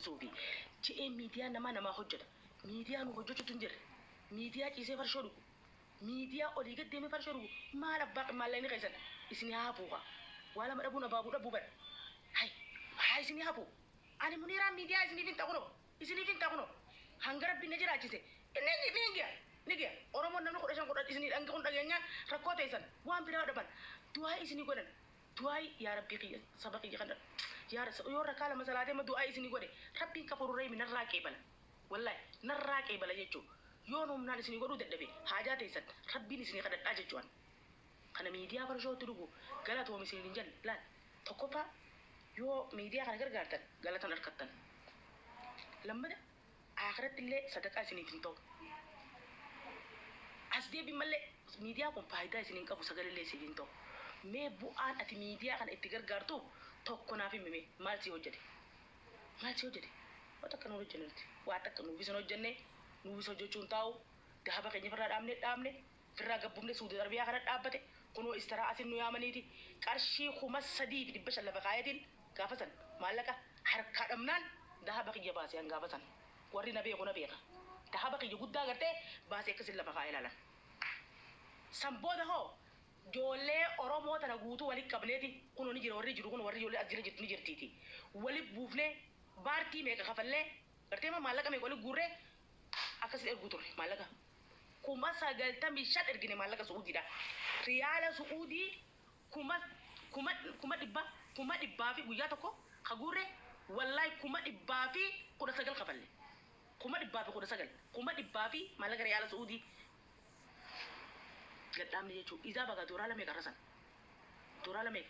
suufi je'ee miidiyaa nama hojjeta miidiyaa nu hojjechutu hin jirre miidiyaa ciisee farshoo dhugu miidiyaa olii gad deemee farshoo dhugu maal abbaa maallayni keessan isin haafuuqa waa lama dhabuun abaabuu dhabuu bara haa isin haafuu ani muniiraan miidiyaa isiniif hin taquno hanga rabbiin na jiraachise nigiya oromoon namni 15 isinii dhangi kun dhageenyaan rakkoo teessan waan biraa dhaban du'aa isinii godhan du'aa yaa rabbii kiyya saba kiyya kan yoo rakkaa lama salaatee ma du'aa isinii godhe rabbiin kafururree mi narraa qeebala wallahi narraa qeebala jechuu yoo humnaan isinii godhuu dadhabe haajaa teessan rabbiin isinii kadhadhaa jechuun kana miidiyaa farshootti dhugu galatoom isinii hin jenne laal tokkoffaa yoo miidiyaa kana gargaartan galatan harkattan lammada akhiratti illee sadaqaa isiniif hin ta'u as deebi malee miidiyaa kun faayidaa isiniin qabu sagalee isiniif hin ta'u mee bu'aan ati miidiyaa kana itti gargaartu tokko naaf himime maal si hojjete waan akka nu hojjennetti waan akka nuufis hin hojjenne nuufis hojjechuun taa'u dahaba keenya firraa dhaabne firraa gabbumne suuda darbiyaa kana dhaabbate kunoo istaraa asin nu yaamaniiti qarshii 3,500 lafa kaayatiin gaafasan maallaqa harkaa dhabnaan dahaba kiyya baasee an gaafasan warri na beeku na beeka dahaba kiyya guddaa gartee baasee akkasin lafa kaayee ilaalan sanbooda hoo joollee oromoo tana guutuu walitti qabneeti kunoo ni jira warri jiru kun warri joollee as jira jirtu ni jirtiiti walitti buufnee baartii meeqa kafallee gartee maallaqa meeqa walitti guurree akkasin erguu turre maallaqa 995 ergine maallaqa su'uudiidha riyaala su'uudii kuma dhibbaa fi guyyaa tokko kaguurre wallahi 119 kafalle 119 maallaqa riyaala su'uudii gadhaamne jechuun isaa baga dooraa lamee qarrasan dooraa lamee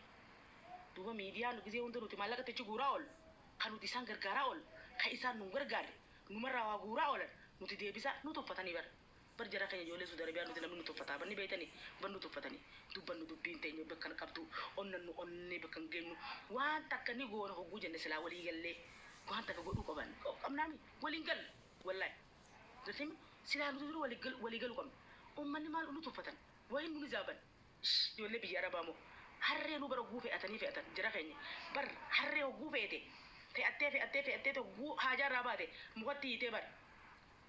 duuba miidiyaa nu gisee hunda nuti maallaqa techi guuraa ol kan nuti isaan gargaaraa ol kan isaan nu gargaarre numarraa waa guuraa oolan nuti deebisa nu tuffatanii bar jara keenya ijoollee Suudarbiyaa nuti namni nu tuffataa banni beeytanii ban nu tuffatanii dubbannu dubbiin teenya bakka hin qabdu onnannu onnee bakka hin geenyu waan takka ni goona hogguu jenne silaa walii gallee waan takka godhuu qaban qabnaami waliin galu wallahi gartee silaa nuti dura walii galu qabna ummanni maal nu tuffatan wahin nu zaaban ijoollee biyya arabaa moo harree nu bara guu fe'atan jara keenya bar harree hogguu fe'attee hogguu haajaa irraa baate mukatti hiitee bar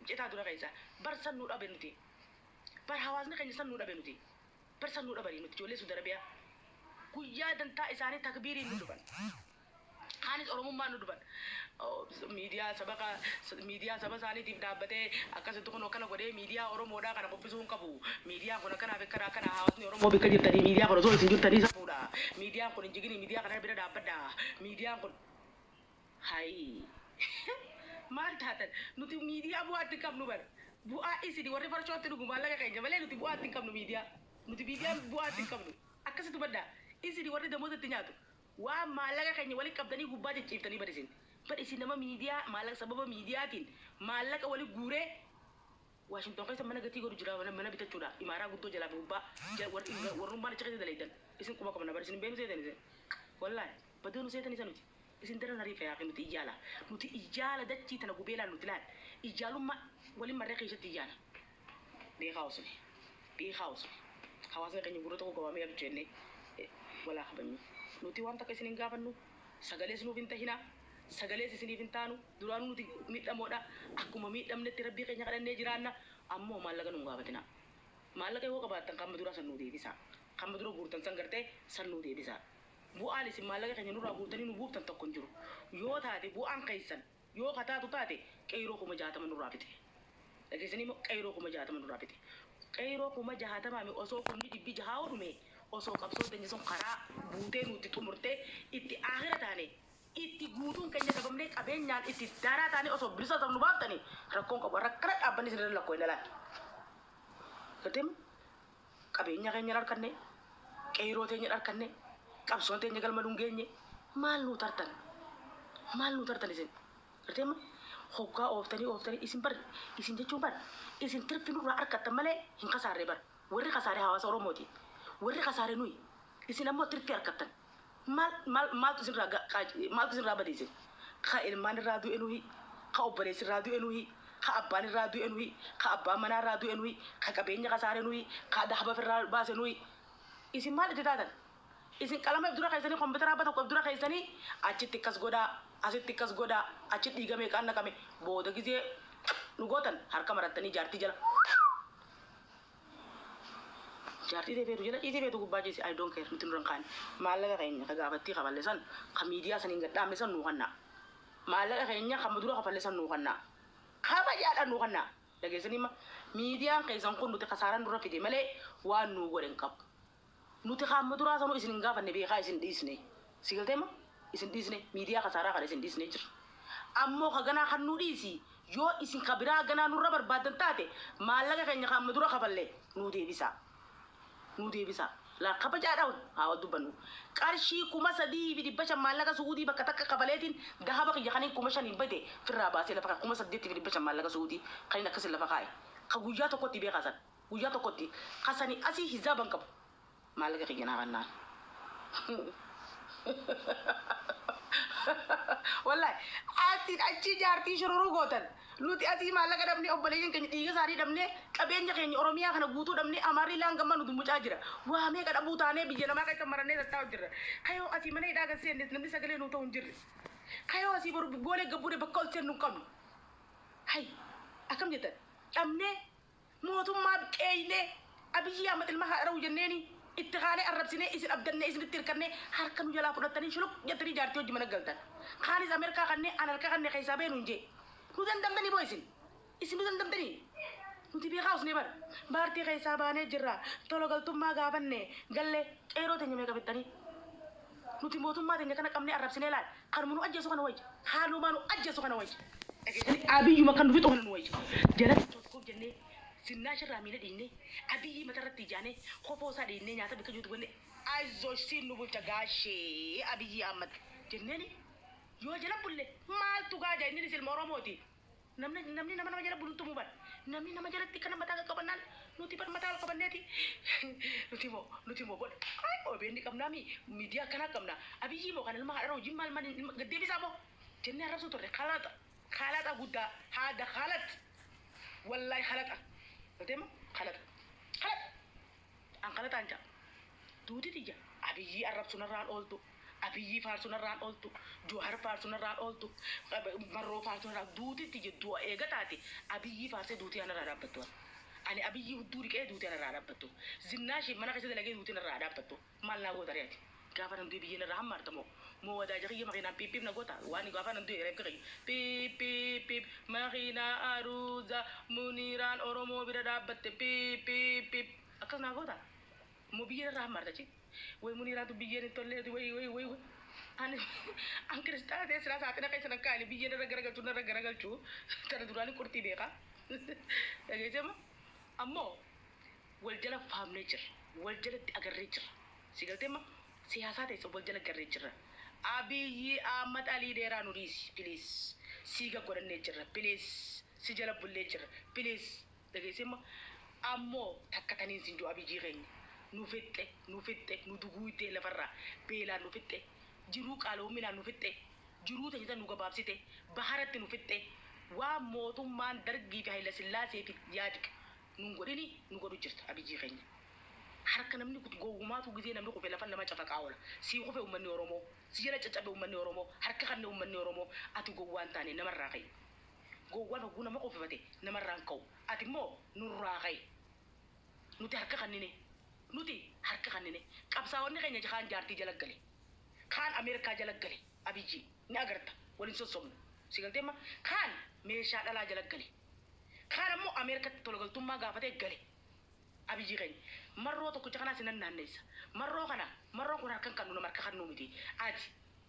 jetaa dura keessa bar san nu dhabe nuti bar hawaasni keenya san nu dhabe nuti bar san nu dhabanii nuti ijoollee Suudarbiyaa guyyaa dantaa isaanii takbiiriin nu dhuban kaanis oromummaa nu dhuban miidiyaa saba isaaniitiif dhaabbatee akkasitti kun akkana godhee miidiyaa oromoodhaa kana qophisuun hin qabu miidiyaan kun akkanaaf akkana hawaasni oromoo bakka jirtanii miidiyaa kun osoo isin jirtanii safuudha miidiyaan kun hin jigini miidiyaa kana bira dhaabbadha miidiyaan kun hayi maal taatan nuti miidiyaa bu'aatti qabnu bar bu'aa isidi warri farshootti dhugu maallaqa keenya malee nuti bu'aatti qabnu miidiyaa nuti miidiyaa bu'aatti qabnu akkasitti baddaa isidi warri damootatti nyaatu waan maallaqa keenya walitti qabdanii gubbaa cicciiftanii badhisin nama miidiyaa maallaqa sababa miidiyaatiin maallaqa wali guuree Washington keessa mana gatii godhu jira mana bitachuudha imaaraa guddoo jalaa gubbaa warrummaan achi keessa dalaytan isin quba qabna bar isin beenu seetan isin wallahi badoonu seetan isa nuti isin daran hariifa yaaqi nuti ijaala dachii tana gubeelaan nuti laal ijaalummaa waliin marree keessatti ijaala beekaa osoo hawaasni keenya gurra tokko qabamee abjuu jennee walaa qabamnu nuti waan takka isin hin gaafannu sagalee isinuuf hin tahinaa sagalee isiniif hin taanu duraanuu nuti miidhamoodha akkuma miidhamnetti rabbii keenya kadhannee jiraanna ammoo maallaqa nu hin gaafatina maallaqa yoo qabaattan kan dura san nuu deebisa kan dura guurtan san gartee san nuu deebisa bu'aan isin maallaqa keenya nurraa guurtanii nu buuftan tokko hin jiru yoo taate bu'aan keessan yoo kataatu taate qeyroo 60 nurraa fite dhageessanii qeyroo 60 nurraa fite qeyroo 60 osoo kunni dhibbi jahaa dhume osoo qabsoo teenya sun karaa buutee nuti xumurtee itti akhira taane itti guutuun keenya dhabamnee qabeenyaan itti daaraa taane osoo bilisa sabnu baaftanii rakkoon qabu rakkana dhaabbanni isin lakkoo hin laal gateem qabeenya keenya harkanne qeyroo teenya harkanne qabsoon teenya galma dhungeenye maal nu tartan isin gateem hoggaa ooftanii isin jechuun bar isin tirfi nurraa harkattan malee hin kasaarree bar warri kasaaree hawaasa oromooti warri kasaaree nuyi isin ammoo tirfi harkattan maaltu isin raa badiise ka ilmaan irraa du'e nuyi ka obboleessi irraa du'e nuyi ka abbaan irraa du'e nuyi ka abbaan manaa irraa du'e nuyi ka qabeenya kasaare nuyi ka dahaba irraa baase nuyi isin maal itti taatan isin qalama dura keessanii kompiitara abba tokko dura keessanii achitti akkas godhaa asitti kas goda achi dhiigame kan nakame booda gisee nu gootan harka marattanii jaartii jala jaartii deebiitu jala dhiitee beetu gubbaa jeesi I don't care nuti nuran kaan maallaqa keenya ka gaafattii kaballesan ka miidiyaa saniin gadhaamne san nuu kannaa maallaqa keenya ka madura kafallesan nuu kannaa kabajaadhaan nuu kannaa dhageessanii ma miidiyaan keessan kun nuti kasaaraan dura fide malee waan nuu godhen qabu nuti kaan maduraa sanuu isin hin gaafanne beekaa isin dhiisne sigaltee ma isin dhiisne miidiyaa kasaaraa kana isin dhiisne jira ammoo ka ganaa kan nuu dhiisi yoo isin ka biraa ganaa nurra barbaadan taate maallaqa keenya kaan madura kafalle nuu deebisa la kabajaadhaan haa dubbannu qarshii kuma sadii fi dhibba shan maallaqa suudii bakka takka kabaleetiin dahaba kiyya kaniin kuma shan hin bade firraa baasee lafa kuma saddeetti fi dhibba shan maallaqa suudii kaniin akkasin lafa kaa'e ka guyyaa tokkotti beekaasan guyyaa tokkotti kasanii asii hizaaban qabu maallaqa kiyya naa kannaan wallahi ati achi jaartii shororoo gootan nuti asii maallaqa dhabne obboleeyyan keenya dhiiga isaanii dhabne qabeenya keenya oromiyaa kana guutuu dhabne amaarii laan gamma nuti mucaa jira waa meeqa dhabuu taanee biyya namaa keessa marannee tattaa'u jirra kayoo asii mana hidhaa kan seenne namni sagalee nuu ta'u hin jirre kayoo asii boru goolee gabbuudhe bakka ol seennu hin qabnu hay akkam jettan dhabnee mootummaa qeeylee abiyyi ahmad ilma haadha jenneeni itti kaanee arrabsinee isin abdannee isinitti hirkannee harka nu jalaa fudhattanii shuluk jettanii jaartii hojii mana galtan kaanis ameerikaa kannee analkaa kannee keessaa beenu hin jee nu dandamtanii boo isin nu dandamtanii nuti beekaa usnee bara baartii keessaa baanee jirra tolo galtummaa gaafanne galle qeeroo teenya meeqa bittanii nuti mootummaa teenya kana qabnee arrabsinee laal kanuma nu ajjeesu kana wayya haalumaa nu ajjeesu kana wayya abiyyuma kan nufi xumana nu wayya jalatti tokkoof jennee sinnaa shirraa miila dhiinne abiyyi matarratti ijaane kopoosaa dhiinne nyaata bika juutu wanne aizoosiin nu bulcha gaashee abiyyi ahmad jenneeni yoo jala bulle maaltu gaajaa inni silma oromooti namni nama jala bulutu muban namni nama jalatti kana mataa qabannaan nuti bar mataa qabanneeti nuti moo bod ay obeenni qabnaami miidiyaa kana qabna abiyyi moo kan ilma haadha hojii maal gaddeebisaa moo jennee arrabsu turre khalaata guddaa haada khalat wallahi khalata Temo khalat an khalat anja duuti tija abiyyi arab sunarraan oltu abiyyi faar sunarraan oltu juhar faar sunarraan oltu marroo faar sunarraan duuti tija du'a eega taate abiyyi faarsee duuti anarraa dhaabbattu ani abiyyi hudduu riqee duuti anarraa dhaabbattu zinnaashi mana keessa dalagee duuti anarraa dhaabbattu maal naa goota reeti gaafa namtuu biyyi narraa hammaartamoo moo wadaaja kiyya makiinaan piippiif na goota waan gaafa namtuu reebka kiyya piip makiinaa aruuza muniiraan oromoo bira dhaabbatte piip akkas naa goota moo biyyi narraa hammaartachi way muniiraatu biyyeen tolleeti way an kiristaana ta'e siraa saaxina keessa nan kaa'ani biyyeen narra garagalchuu tana duraanii qurxii beekaa dhageessema ammoo wal jala faamnee jira wal jalatti agarree jira si galteema siyaasaa ta'e wal jala agarree jira abiyyi ahmad alii dheeraa nu dhiisi piliis siiga godhannee jira piliis si jala bullee jira piliis dhageessema ammoo takka taniin sin jiru abiyyi keenya nu fixxe nu duguuttee lafarraa beelaa nu fixxe jiruu qaaloominaan nu fixxe jiruu tajaajila nu gabaabsite baharatti nu fixxe waan mootummaan dargii fi hayla sillaasee fi yaadika nun godhini nu godhu jirta abiyyi keenya harka namni gowwumaatu gisee namni kufee lafan nama cafaqaa oola sii kufee uummanni oromoo si jala caccabe uummanni oromoo harka kanne uummanni oromoo ati gowwaan taane namarraa ka'e gowwaan hogguu nama kufifate namarraan ka'u ati immoo nurraa ka'e nuti harka kannine qabsaa'onni keenya kaan jaartii jala gale kaan ameerikaa jala gale abiyyi ni agarta waliin sossobnu si galteema kaan meeshaa dhalaa jala gale kaan ammoo ameerikatti tologaltummaa gaafatee gale abiyyi keenya marroo tokkicha kanaa sinan naanneessa marroo kun harkan kan nama harka kan nuu miti ati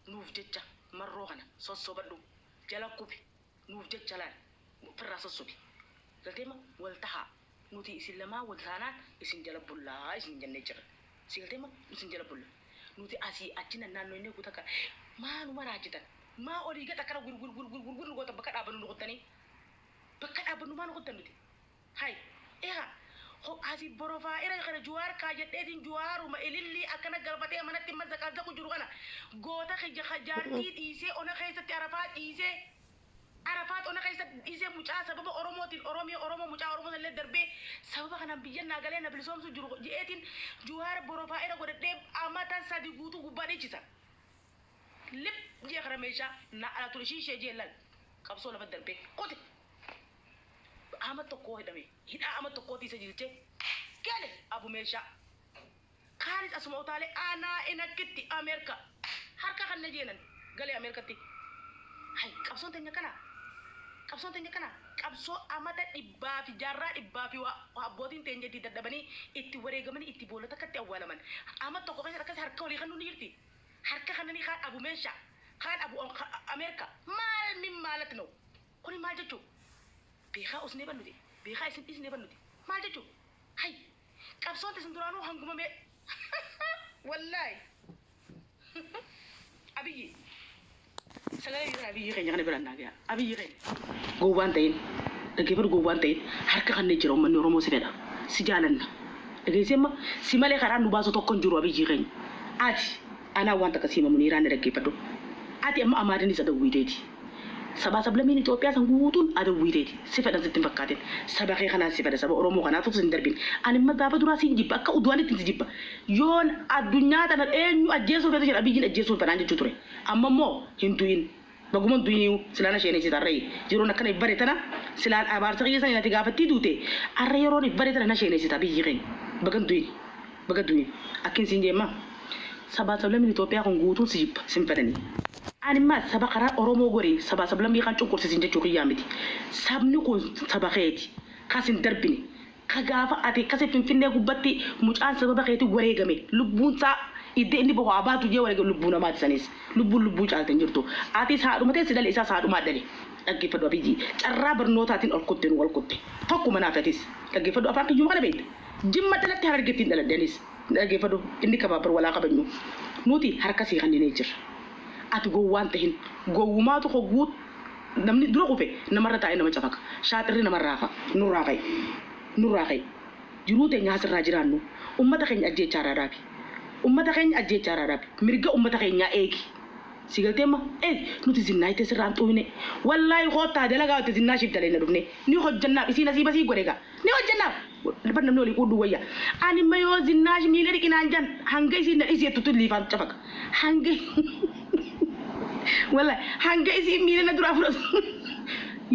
nuuf jecha marroo kana sossobadhu jala kubi nuuf jecha laan firraa sossobi galteema wal tahaa nuti isin lamaa wal taanaan isin jala bullaa isin jennee jira si galteema isin jala bulla nuti asii achi naannoo inni kutaka maanuma raajitan maa olii gata kana gurgur goota bakka dhaabannu nuquttanii bakka dhaabannu maa nuquttan nuti hay eha ho asii borofaa ira kana juwaar kaajedheetiin juwaaruma ilillii akkana galbatee manatti mazzaqaazaqu jiru kana goota jaartii dhiisee ona keessatti Arafat ona keessa dhiisee mucaa sababa oromootiin oromoo mucaa oromoo illee darbee sababa kanaan biyya naagalee na bilisoomsu jiru je'eetiin juwaar borofaa ira godhadhee amata sadi guutuu gubbaa dhiichisa lip jee kara meeshaa na ala ture shiishee jeellan qabsoo lafa darbee qote ama tokkoo hidhame hidhaa ama tokkooti isa jilchee gale abu meeshaa kaanis asuma utaalee aanaa inakkitti Ameerika harka kan na jeenan galee Ameerikatti hay qabsoon teenya kana qabsoo amata dhibbaa fi jaarraa dhibbaa fi abbootiin teenya itti daddabanii itti wareegamanii itti boolota akkatti awwaalaman ama tokko keessa akkas harka walii kan nu jirti harka kananii kaan abu meeshaa kaan abu Ameerika maal min maalatti noo kuni maal jechuu beekaa usnee bannuti beekaa isin bannuti maal jechuu hay qabsoon teessan duraanuu hangumame wallahi abiyyi sagalee isaa abiyyi keenya kana biraan naagaya abiyyi keenya gowwaan ta'in dhaggeeffatu gowwaan ta'in harka kan ne jira uummanni Oromoo si fedha si jaalanna dhageesseemma si malee karaa nu baasu tokko hin jiru abiyyi keenya ati anaa waan takka siima muniiraan dhaggeeffadhu ati amma amaadin isa dawwiiteeti sabaa sablammiin Itoophiyaa san guutuun adawwiiteeti si fedhan sitti hin fakkaatin saba kee kanaa si fedha saba Oromoo kanaatu sin darbin ani amma gaafa duraa siin jibba akka uduwaanitti si jibba yoon addunyaa tana eenyu ajjeesuu fedha jedha biyyiin ajjeesuu fedhaan jechuu ture amma immoo hin du'in baguma du'in silaan isheen si tarree yeroon akkana ibbare tana silaan abaarsa qiyya sana natti gaafattii duute arra yeroon ibbare tana na isheen si biyyi keenya baga du'in akkin siin jeemma sabaa sablammiin Itoophiyaa kun guutuun si jibba sin fedhanii Anima saba karaa Oromoo gorii saba sablamii kan cunqursiisin jechuu kiyyaa miti sabni kun saba keeti kasin darbine ka gaafa ati kasi finfinnee gubbatti mucaan sababa keeti wareegame lubbuun isaa iddee inni boqo abaatu jee wareegame lubbuu namaati sanis lubbuu caaltan jirtu ati saadhumatee sidal isaa saadhumaa dale dhaggeeffadhu abiyyi carraa barnootaatiin ol kutte nu ol kutte tokkuma naafatis dhaggeeffadhu afaan kiyyuu kana beekte jimma dhalatti harargettiin dhaladdenis dhaggeeffadhu inni kabaabar walaa qabanyu nuti harka sii kanneen jirra ati gowwaan tahin gowwumaatu ko guut namni dura kufe namarra taa'ee nama cafaka shaaxirri namarraa fa nurraa ka'e jiruu teenya asirraa jiraannu ummata keenya ajjeechaa raadhaafi mirga ummata keenyaa eegi sigalteemma nuti zinnaa itti sirraan xuuyne wallaahi koottaa dalagaa itti zinnaa shiif dalee na dhufne ni hojjannaaf isii nasiiba sii godhegaa ni hojjannaaf dhaban namni olii quudhu wayya ani mayoo zinnaa miila dhiqinaan jan hanga isiin na isii ettutu liifaan cafaka hanga wala hanga isi mina na dura afro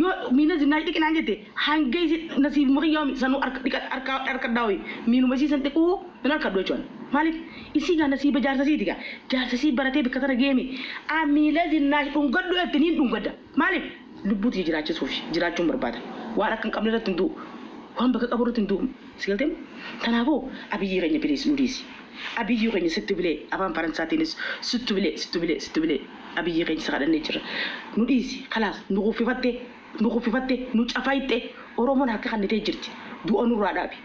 yo mina zina dik na ngete hanga isi nasib mo yomi sanu arka dawi minu masi sante ko na ka do chon malik isi ga nasib jar sa sidiga jar sa si barate bi katara gemi amila zina dum goddo etini dum godda malik lubuti jira ci sufi jira ci murbata wala kan kamna tundu kon baka kaburu tundu sigaltem tanabo abi yirenya bilis nudisi abi yirenya s'il avant parenthèse s'il te plaît abi yirenya sa dan nature nudisi khalas nugo fi fatte nu cafaite oromo na ka xanete jirti du onu rada bi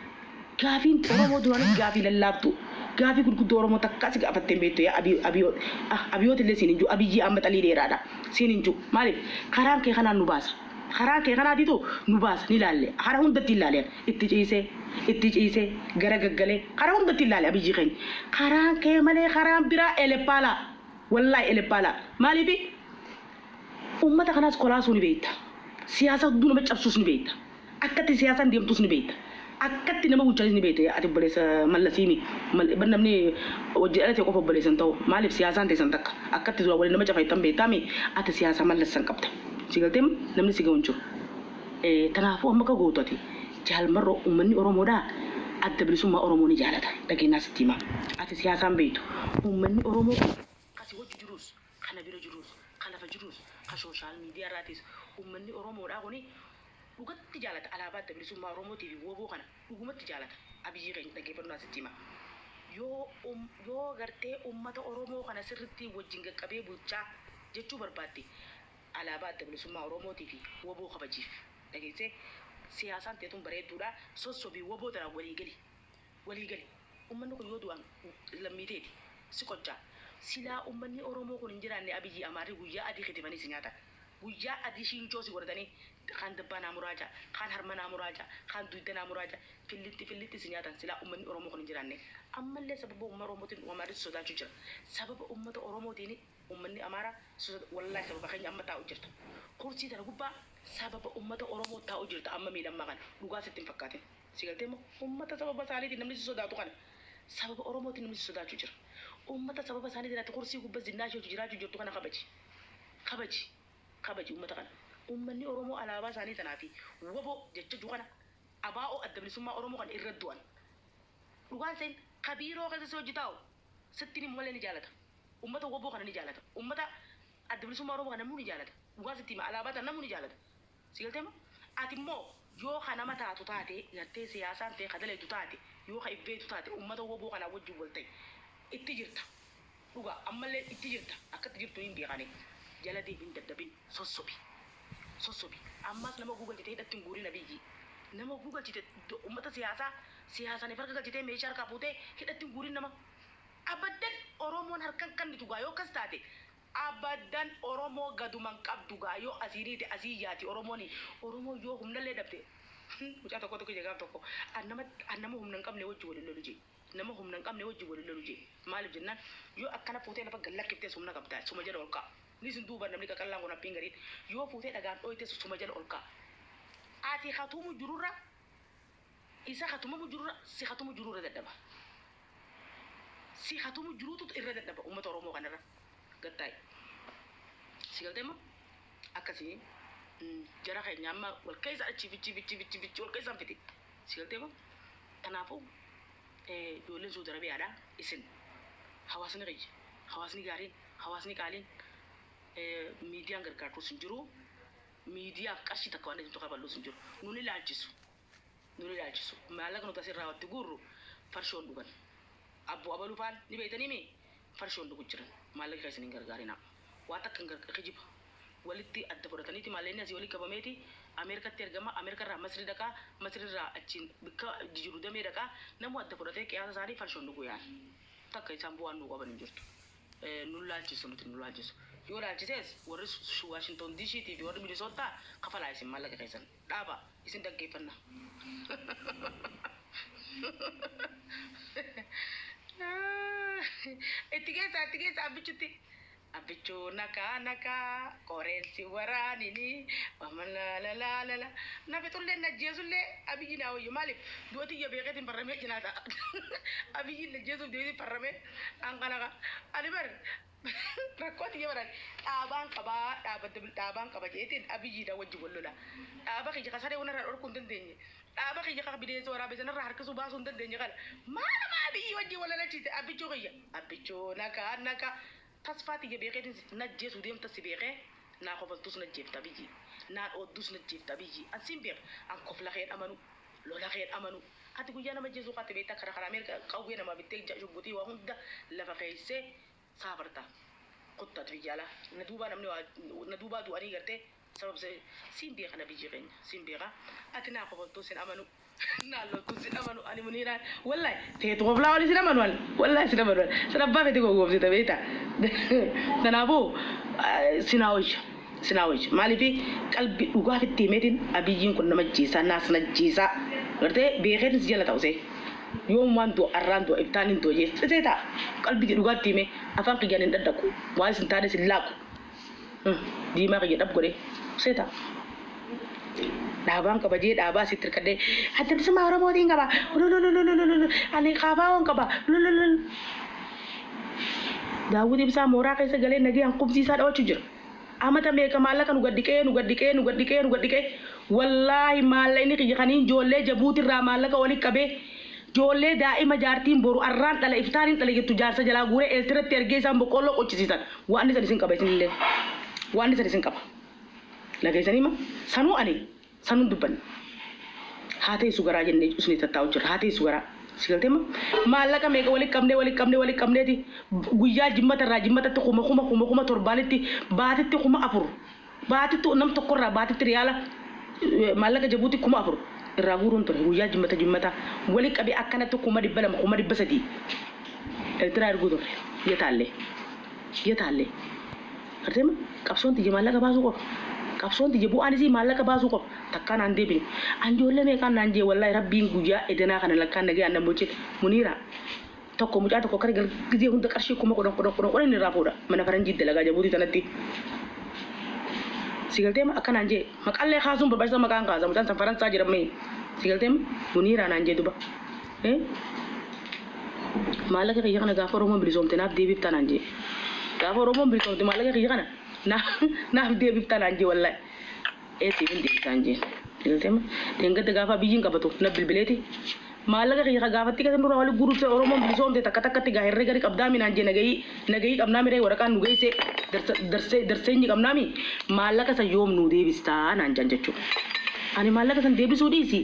gafin oromo du na gafi lallabtu gafi guddu oromo takasi ga fatte beto ya abi yote le sinin ju abi ji am tali de rada sinin ju malik kharam ke khana nu basa kharam ke khana dito nu basa ni lalle khara hun datti lalle itti ciise gara gaggale khara hun datti lalle abi ji khen kharam ke male kharam bira ele pala wallahi ele pala malibi ummata kana skola suni beita siyasa duna macabsus ni beita akati siyasa ndem tus ni beita akati nama wucali ni beita ati bolesa mallasini banamni wajjala te ko fo bolesa taw malib siyasa ante santak akati dura wala nama jafay tambe tami ati siyasa mallasan kapta sigaltem namni sigawuncho tanafo amma ka gotati jahal marro ummanni oromo da adda bilisuma oromo ni jalata dagina stima ati siyasa mbeitu ummanni oromo kasi wajju jurus kana biro jurus kana fa jurus ka social media ratis ummanni oromo da goni dugatti jalata alaba adda bilisuma oromo tv wobo kana dugumatti jalata abiji ren dage barna stima yo garte ummata oromo kana sirritti wajjinga qabe bucha jechu barbatti alaba adda bilisuma oromo tv wobo kabajif dage se siyasan tetun bare duda sosobi wobo tara wali gali ummanni ko yodu an lamiteti sikojja sila ummanni oromo ko njirane abiji amari guyya adi khidmani sinyata guyya adi shinjo si wordani kan dabana muraja kan harmana muraja kan duidana muraja filliti sinyata sila ummanni oromo ko njirane amma le sababu umma oromo tin umari soda jujja sababu ummata oromo dini ummanni amara wallahi sababu khanya amma ta ujirta kursi tara gubba sababu ummata oromo ta ujirta amma milan magan duga sitin fakkatin sigaltemo ummata sababu saliti namni soda to kan sababu oromo tin namni soda jujja ummata sababa sani dina kursi gubba zinna shi jira jujur to kana kabaci kabaji ummata kana ummanni oromoo alaabaa isaanii tanaa fi waboo jecha kana abaa'oo adda bilisummaa oromoo kan irra du'an dhugaan seen kabiiroo keessa hojjetaa'u sittiin malee ni jaalata ummata waboo kana ni jaalata ummata adda bilisummaa oromoo kana namuu ni jaalata dhugaan sittiin alaabaa tan namuu ni jaalata sigalteema ati immoo yoo kana mataatu taate gartee siyaasaan ta'e kadaleetu taate yoo ka ibbeetu taate ummata waboo kana wajjin wal ta'e itti jirta dhugaa ammallee itti jirta akkatti jirtu hin beekane jala deebiin daddabin sossobi ammas nama guugalchitee hidhatti hin guurin abiyyi nama guugalchite ummata siyaasaan farka galchitee meeshaa harkaa fuutee hidhatti hin guurin nama abaddan oromoon harkan kan dhugaa yoo kas taate abadan oromoo gaduman qabdu gaa yoo asiiriite asii yaati oromoo yoo humnallee dhabde mucaa tokko jegaaf tokko annama humna hin qabne wajji waliin lolu jee nama humna hin qabne wajji waliin lolu jee maaliif jennaan yoo akkana fuutee lafa gallakkifte humna qabdaa suma jala ol ka'a nisin duuba namni qaqallaan kun appiin gariin yoo fuutee dhagaan dhoyte suma jala ol ka'a ati hatumu jururra isa hatumu jururra si hatumu jururra daddaba si hatumu jurutu irra daddaba ummata oromoo kanarra gattaay sigalteema akkasii jara keenya amma wal keessa achi wal keessa fiti sigalteema kanaafuu ijoolleen Saudi Arabiyaadha isin hawaasni gaariin hawaasni qaaliin miidiyaan gargaartus hin jiru miidiyaaf qarshii takka waan jedhamtu qabalus hin jiru nuni ilaalchisu maallaqa nuti asirraa watti guurru farshoon dhugan abbo abalufaan ni beeytanii mi farshoon dhugu jiran maallaqa keessan hin gargaarina waa takka hin kijiba walitti adda fudhataniiti maallaqni asii walii qabameeti Ameerikatti ergama Ameerikarraa Masriirraa achiin bakka jiru damee dhaqaa namu adda fudhatee qiyaasa isaanii farshoon dhugu yaan takka isaan bu'aan nu qaban hin jirtu nu laalchisu yoo laalchisees warri Washington DC fi warri Minnesota kafalaa isin maallaqa keessan dhaaba isin dhaggeeffanna itti keessa abbichuu naka qoreensi waraanini wamalalalala nafitullee najjeesullee abiyyi naa wayyo maaliif du'ati iyya beekeetiin parramee cinaa ta'a abiyyi najjeesuuf deebiin parramee anqanaqa ani bar rakkooti iyya baran dhaabaan qaba jeetiin abiyyiidha wajji wallola dhaaba kiyya kasaree wanarraa dhorkuu hin dandeenye dhaaba kiyya ka bideessa waraabessanarraa harkisuu baasuu hin dandeenye kana maalama abiyyi wajji wallolalchiise abbichuu naka tasfaati je beekeetiin najjeesu deemta si beekee naa qofaltus najjeefta biyyi naa dhoddus najjeefta biyyi ansin beek an kofla xeen amanu lola xeen amanu ati guyyaa nama jeesu qaate beekta kara Ameerika qawwee nama bittee jubbutii waa hunda lafa keessee saafarta qottat biyyala na duubaa du'anii gartee sabab siin beeka na biyyi keenya siin beeka ati naa qofaltus sin amanu naalottu sin amanu ani muniiraan wallahi teetu qoflaa wali sin amanu wallahi sin amanu sin abbaa fete gogoomsita beekta kanaafuu sinaa wajja maaliifi qalbii dhugaa fitti himeetiin abiyyiin kun nama jiisaa naasna jiisaa gartee beekeetiin si jala ta'use yoo waan du'a arraan du'a iftaan hin du'a jeessitee ta'a qalbii dhugaatti hime afaan kiyyaan hin dhadhaku waan isin taane sin laaqu diimaa kiyya dhab godhe seeta dhaabaan qaba jee dhaabaa sitti hirkadhee adda bilisummaa oromootiin qaba ani qaabaawwan qaba Daawwiti ibsaa mooraa keessa galee nagee hanqubsiisaa dhawachuu jira. Amata meeqa maallaqa nu gaddiqee wallaahi maallaqni kiyya kaniin ijoollee jabuutirraa maallaqa walitti qabee ijoollee daa'ima jaartiin boru arraan dhala iftaaniin dhala jettu jaarsa jalaa guuree eeltiratti ergee isaan boqqolloo qochisiisan waan isaan isin qaba isinillee waan isaan isin qaba. Lageessanii ma sanuun dubbanne haa ta'e sugaraa jennee usni tattaa'u jira haa ta'e sugaraa. Sigalteema maallaqa meeqa walitti qabneeti guyyaa jimmatatti kuma torbaanitti baatitti kuma afur baatitti nam tokkorraa baatitti riyaala maallaqa jabuutti kuma afur irraa guuruun ture guyyaa jimmata walitti qabee akkanatti kuma 200 kuma 300 eltiraa erguu ture yetaallee arteema qabsoon tiyya maallaqa baasuu qofa qabsoon tiyya bu'aan isii maallaqa baasuu qofa takkaan aan deebine anjoollee meeqaan naan jee wallahi rabbiin guyyaa edenaa kana lakkaan nagee annan bochite muniira tokko mucaa tokko kare gizee hunda qarshii kuma kudhan irraa fuudha mana faranjii dalagaa jabuutii tanatti sigalteema akkanaan jee maqaallee kaasuun barbaachisa maqaan kaasa mucaan san faransaa jedhamee sigalteema muniira naan jee duba maallaqa kiyya kana gaafa oromoon bilisoomte naaf deebiif tanaan jee gaafa oromoon bilisoomte maallaqa kiyya kana naaf deebiftan anje wallahi siifin deebisaa anje iltema dengata gaafa biyyiin qabatu na bilbileeti maallaqa kiyya gaafatti kan dura wali guruuse oromoon bilisoomte takka takkatti gaa herree gadi qabdaami naan jee nagayii qabnaami ree waraqaan nu geesse darseenyi qabnaami maallaqa san yoom nu deebistaa naan jan jechuudha. Ani maallaqa san deebisuu dhiisi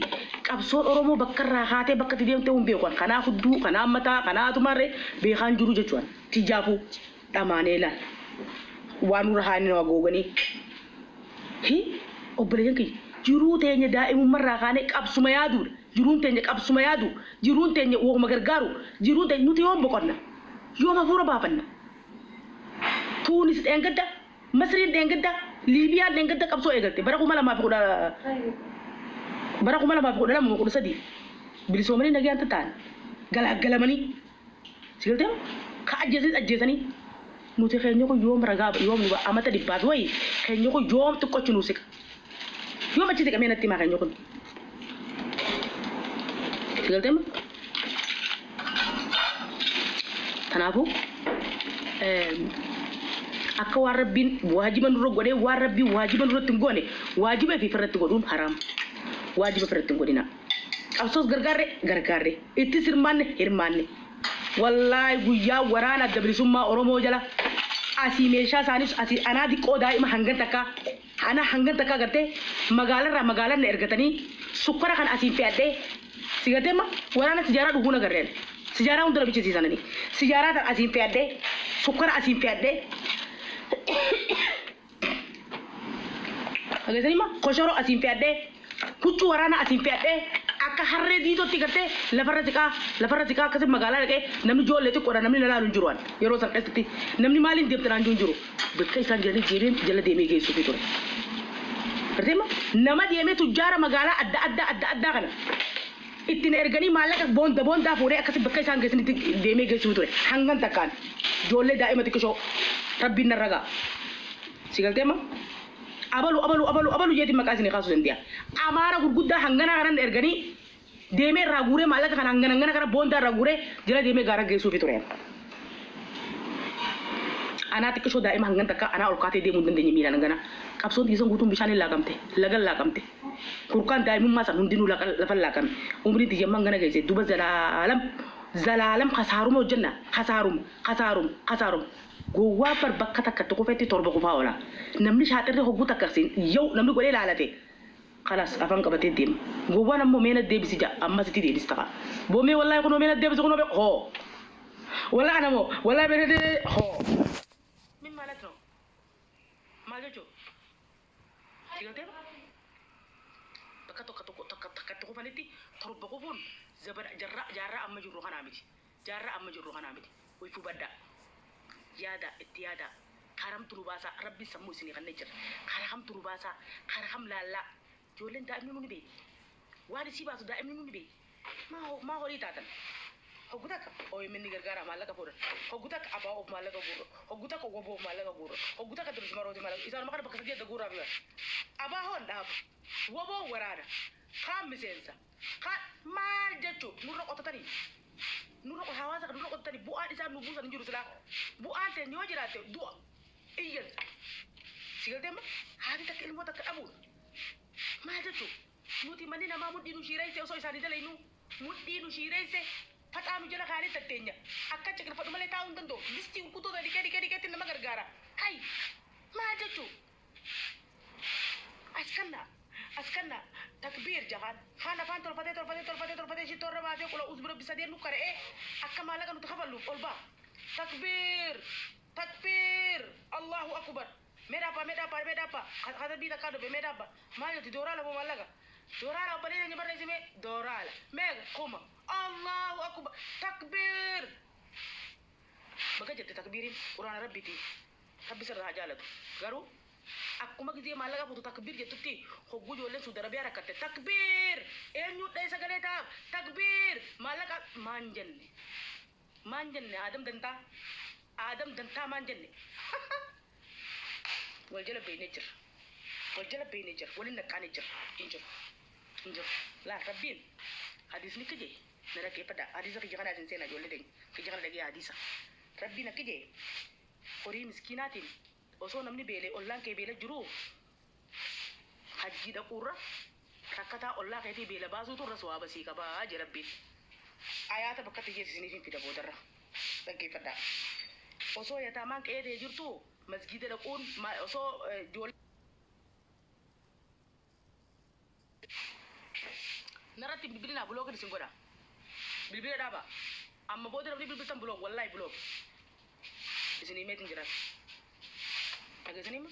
qabsoon oromoo bakka irraa haatee bakka itti deemtee hin beekan kanaa hudduu kanaa mataa kanaa tumarree beekaan jiru jechuudha. Tijaafuu dhamaanee laal waan nurra haani nama googanii obboleeyyan kiyya jiruu teenya daa'imummarraa kaanee qabsuma yaaduudha. Jiruun teenya qabsuma yaadu jiruun teenya wooma gargaaru jiruun teenya nuti yoom boqonna yoom hafuura baafanna Tuunis dheengadda Masriin dheengadda Liibiyaan dheengadda qabsoo eegalte bara 2013 bilisoomanii nagaan ta'an galagalamanii sigalte ka ajjeesanii nuti keenya ko yoom ragaa yoom nu amata dibbaat wayi keenya ko yoom xiqqochi nu sika yoom achi siqamee natti maa keenya kun sigaltema tanaafu akka waan rabbiin waajiba nurra godhee waan rabbiin waajiba nurratti hin goone waajiba fi firratti godhuun haraam waajiba firratti hin godhina qabsoos gargaarre itti hirmaanne wallaahi guyyaa waraana adda bilisummaa oromoo jala asii meeshaa isaanis asii anaa diqqoo daa'ima hangan takkaa gartee magaalarra ergatanii sukkara kan asiin fe'adhee sigatema waraana sijaaraa dhuguu nagarreen sijaaraa hunda bichisiisananii sijaaraa tan asiin fe'adhee sukkara asiin fe'adhee agarsiisanii koshoroo asiin fe'adhee huccuu waraana asiin fe'adhee akka harree diitootti gartee lafarra siqaa akkasii magaalaa dhaqee namni ijoollee xiqqoodha namni lalaalu hin jiru yeroo san keessatti namni maaliin deemtanaan hin jiru bakka isaan jedhanii jala deemee geessuufi ture. Garteema nama deemee tujjaara magaalaa adda kana ittiin erganii maallaqa boondaa fuudhee akkasii bakka isaan geessanitti deemee geessuufi ture hangan takkaan ijoollee daa'ima xiqqishoo rabbiin narra ga'a. Si galteema abalu jeetiin maqaa isinii kaasuu danda'a. Amaara gurguddaa hangana kanan erganii deemee irraa guuree maallaqa kana hangana kana boondaa irraa guuree jala deemee gaara geessuufi ture. Anaa xiqqishoo daa'ima hangan takka anaa ol kaatee deemuu hin dandeenye miilaan hangana. Qabsoon dhiisan guutuun bishaan lagan laaqamte. Kurkaan daa'imummaa san hundinuu lafa laaqame. Umriin xiyyeemmaa hangana geesse duuba zalaalam hasaaruma hojjenna hasaarum. Gowwaa bar bakka takka qofatti torba qofaa oola. Namni shaaxirri hogguu takkasiin yoo namni godhee ilaalate kalas afaan qabatee deema. Gowwaan ammoo meena deebisi jaa amma sitti deebisi ta'a. Boomee wallaahi kunoo meena deebisi kunoo hoo. Wallaahi anamoo wallaahi meena deebisi hoo. Min maalat noo maal jechuun sigatee bakka takka qofanitti torba qofuun jaarraa amma jirru kanaa miti wayfuu baddaa. Yaada itti yaada karam turubasa rabbi sammu isini kan jira karam turubasa karam lalla jolen daa'imni nuni be wadi si basu daa'imni nuni be ma hori tatan hogutaka o yemenni gargara malaka fodo hogutaka aba of malaka guro hogutaka wobo malaka guro hogutaka turus maroti malaka isan makar bakasa dia gura biya aba hon da wobo warada kam misensa ka mal jetto nurro qotatani nurro ko hawasa nurro qotatani bu'an isa nubusa njuru sila bu'an te nyo jirate du'a iyyan sigaltema hadi tak ilmu tak abu mal jetto nuti manina ma muddi nu shirai se so isani dalai nu muddi nu shirai se fata nu jala khani tattenya akka cikir fadu male taun dando listi kuto da dike tin magargara kai mal jetto askanna takbir jahan khana fan tolfate shi torra baate kula uzbura bisadir nu kare akka malaka nu takhafalu olba takbir Allahu akbar medapa khada bi takado be medapa mayo ti dorala mo malaka dorala bale ni barre sime dorala meg kuma Allahu akbar takbir baga jette takbirin qur'an rabbiti rabbi sarra hajalatu garu akkuma gisee maallaqa fuutu takbir jettutti hogguu ijoolleen sun darabee rakkatte takbir eenyu dhee sagalee taa'am takbir maallaqa maan jenne adam dantaa maan jenne wal jala beeynee jira waliin naqqaanee jira hin jiru laa rabbiin hadiisni kije na dhaggeeffadha hadiisa kije kana isin seenaa ijoollee deenya kije kana dhagee hadiisa rabbiin akkije horii miskiinaatiin osoo namni beelee ollaan kee beela jiru hajji dhaquurra rakkataa ollaa keetii beela baasuutu irra su'aa basii qabaa jira rabbiin. Ayaata bakka tiyyeessisiniif hin fida boodarra dhaggeeffadhaa. Osoo yataamaan qe'ee jirtu masgiida dhaquun osoo ijoollee narratti bilbilinaa bulookin isin godha. Bilbila dhaaba. Amma booda namni bilbiltan buloog wallahi buloog. Isinii meetin jiran. Dhageessanii ma?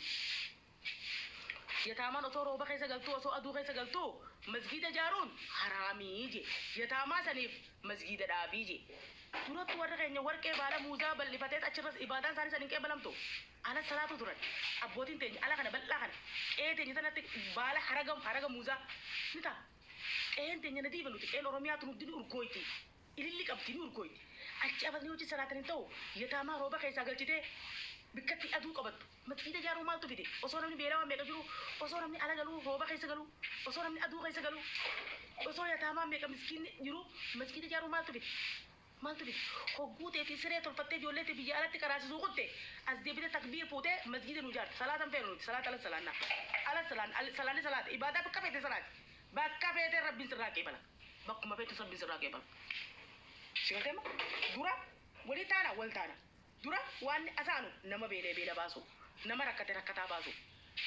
Yataamaan osoo rooba keessa galtuu osoo aduu keessa galtuu masgiida jaaruun haraamii je. Yataamaa saniif masgiida dhaabii je. Duratti warra keenya warqee baala muuzaa bal'ifatee achirras ibaadaan isaanii saniin qeebalamtu. Ala salaatu turan. Abbootiin teenya ala kana bal'aa kana. Qe'ee teenya sanatti baala haraga muuzaa. Ni ta'a. Qe'een teenya nadiifa nuti qe'een Oromiyaatu nuti ni urgooyti. Ililli qabdi ni urgooyti. Achi abatanii hojii salaatanii ta'u yataamaa rooba keessaa galchitee bikkatti aduu qabattu. Masgiida jaaruu maaltu fide? Osoo namni beelaa meeqa jiru, osoo namni ala galuu, rooba keessa galuu, osoo namni aduu keessa galuu, osoo yataamaa meeqa miskiinni jiru, masgiida jaaruu maaltu fide? Maaltu fide? Hogguu teetii siree tolfattee ijoollee tee biyya alatti karaasisuu kutte as deebitee takbiir fuutee masgiida nu jaarti. Salaatan feenu nuti, salaata ala salaannaa. Ala salaanni salaata. Ibaadaa bakka feete salaati. Bakka feete rabbiin sirraa qeebala. Bakkuma feete rabbiin sirraa qeebala. Sigalteema dura walii taana wal taana. Dura waan asaanu nama beela baasu. Nama rakkataa baasu.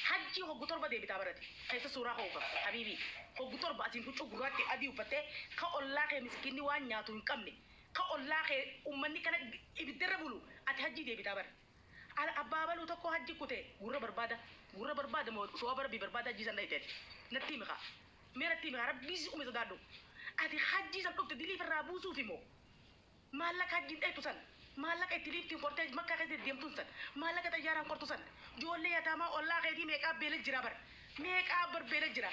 Hajji hoggu torba deebitaa barate. Keessa suuraa hooga habiibii. Hoggu torba asiin huccuu gurraatti adii uffattee ka ollaa kee miskiinni waan nyaatu hin qabne. Ka ollaa kee uummanni kana ibiddarra bulu ati hajji deebitaa bara. Abbaa baluu tokko hajji kutee gurra barbaada moo soo bara barbaada hajji san dhayiteeti. Natti himi kaa. Mee natti himi kaa rabbiis ume sodaadhu. Ati hajji san dhufte diliif irraa buusuuf immoo. Maallaqa hajjiin dheetu san. Maallaqa itti liiftiin qortee makkaa keessatti deemtuun san. Maallaqa xayyaaraan qortu san. Ijoollee yataamaa ollaa keetii meeqaa beela jira bara. Meeqaa bar beela jira.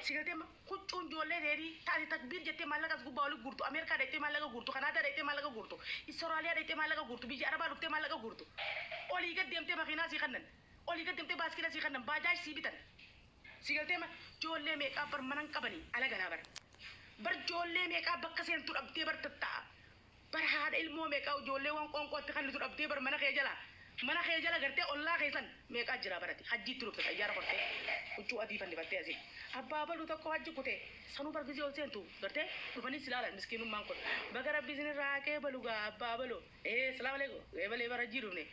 Sigaltee huccuun ijoollee dheedhii taate takbiir jettee maallaqas gubbaa olii guurtu. Ameerikaa dheettee maallaqa guurtu. Kanaadaa dheettee maallaqa guurtu. Israaliyaa dheettee maallaqa guurtu. Biyya Arabaa dhuftee maallaqa guurtu. Olii gad deemtee makiinaa sii kannan. Olii gad deemtee baaskila sii kannan. Baajaaj sii bitan. Sigaltee ijoollee meeqaa bar manan qabanii ala galaa bara. Bar ijoollee meeqaa bakka seentu dhabdee bar tatta'a. Bar haadha ilmoo meeqaa ijoollee waan qoonqootti kan nuti dhabdee bar mana kee jala gartee ollaa keessan meeqaa jira barati hajjiitti dhufte xayyaara qortee huccuu adii fannifattee asii abbaa baluu tokko hajji kutee sanuu bargisii ol seentu gartee dhufanii silaalan miskiinummaan kun baga rabbi isin irraa qeebalu gaa abbaa baluu salaam aleekum qeebalee bara hajjii dhufne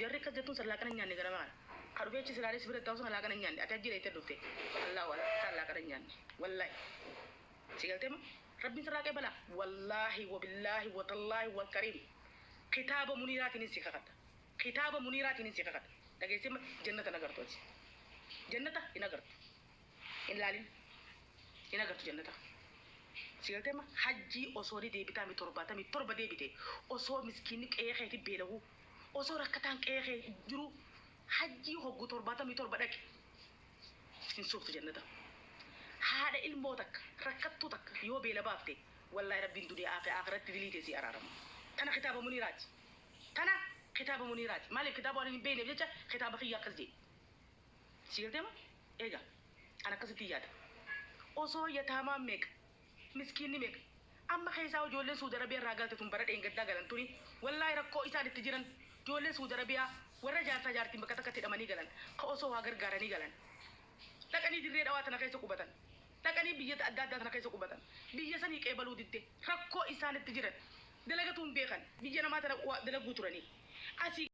jarri akkas jettuun sallaaqana hin nyaanne ganama kana ka dhufeechi silaalee sibira ta'uu sun laaqana hin nyaanne ati hajjii dheettee dhufte allaa wala sallaaqana hin nyaanne wallaahi sigalteema ربي سراك بلا والله وبالله وتالله والكريم كتاب منيرات نسيكات كتاب منيرات نسيكات دغه سيم جنة نغرتوت جنة ينغرت ان لالين ينغرت جنة سيغتما حجي اوسوري ديبيتا مي توربا ديبيتي اوسو مسكين قيخيتي بيلو اوسو ركتان قيخي جرو حجي هوغو توربا دك نسوف جنة هذا الموتك ركضتك يو بيلا بافتي والله ربي الدنيا آخرت دليتي سي أرارم تنا كتاب منيرات مالي كتاب وانا بيني بجا كتاب خيا قصدي سيلتي ما إيجا أنا قصدي يادا أوسو يتاما ميك مسكيني ميك أما خيساو جولة سود عربية راجل تفهم إنجد داغلان توني والله ركو إسان التجيران جولة سود عربية ورجع سجارتي بكتا كتير أماني غلان كأوسو هاجر غارني غلان لكني ديري أواتنا كيسو كوبتان لكني بيجت أدادنا كيسو كوبتان بيجي سني كيبلو ديتة ركو إسان التجيران دلقتهم بيخان بيجي نما ترى دلقوا تراني أسي